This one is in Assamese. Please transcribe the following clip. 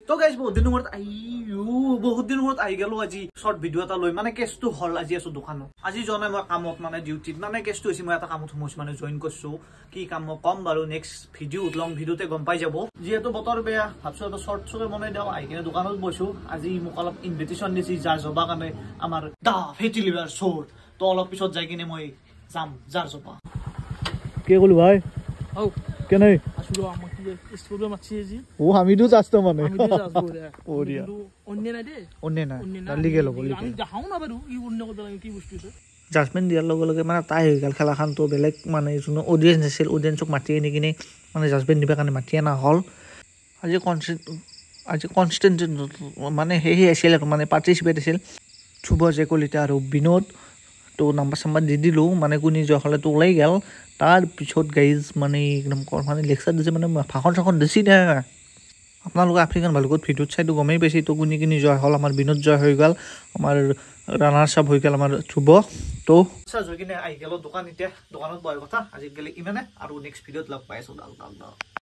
তো গাইজ বহুত দিন মূৰত আহি গেলো আজি শৰ্ট ভিডিঅ' এটা লৈ মানে কেছটো হল আজি আছো দোকানত আজি যোৱা নাই মই কামত মানে ডিউটিত মানে কেছটো হৈছে মই এটা কামত সোমাইছো মানে জইন কৰিছো কি কাম মই কম বাৰু নেক্সট ভিডিঅ'ত লং ভিডিঅ'তে গম পাই যাব যিহেতু বতৰ বেয়া ভাবছো এটা শৰ্ট চকে বনাই দিওঁ আহি কিনে দোকানত বৈছো আজি মোক অলপ ইনভিটেশ্যন দিছি যাৰ জবা কাৰণে আমাৰ দা ফেটি লিভাৰ শ্ব'ৰ তো অলপ পিছত যাই কিনে মই যাম যাৰ জবা কে কলো ভাই আও কেনে আসলে আমাকে স্কুলে মাছি আজি ও হামিদু যাস্ত মানে আমি তো যাবো রে ওরিয়া অন্য না দে অন্য না লিগে লব লিগে আমি যাও না বারু কি অন্য কথা কি বস্তু আছে জাজমেন্ট দিয়াৰ লগে লগে মানে তাই হৈ গল খেলাখান তো বেলেগ মানে যোনো অডিয়েন্স আছিল অডিয়েন্সক মাতি আনি কিনে মানে জাজমেন্ট দিবা কাৰণে মাতি আনা হল আজি কনষ্টেন্ট মানে হেই আছিল মানে পাৰ্টিচিপেট আছিল শুভ যে কলিতা আৰু বিনোদ তো নাম্বাৰ দি দিলো মানে কোনি যোৱা হলে তো ওলাই গেল তাৰ পিছত গাইজ মানে একদম মানে লেকচাৰ দিছে মানে ভাষণ দিছি না আপোনালোকে আফ্ৰিকান ভালুকত ভিডিঅ'ত চাইতো গমেই পাইছে তো কোনি কিনি জয় হল আমাৰ বিনোদ জয় হৈ গ'ল আমাৰ ৰানাৰ চাপ হৈ গ'ল আমাৰ শুভ তো হৈ কিনে আহি গেল দোকান এতিয়া দোকানত বহাৰ কথা আজিকালি ইমানে আৰু নেক্সট ভিডিঅ'ত লগ পাই আছো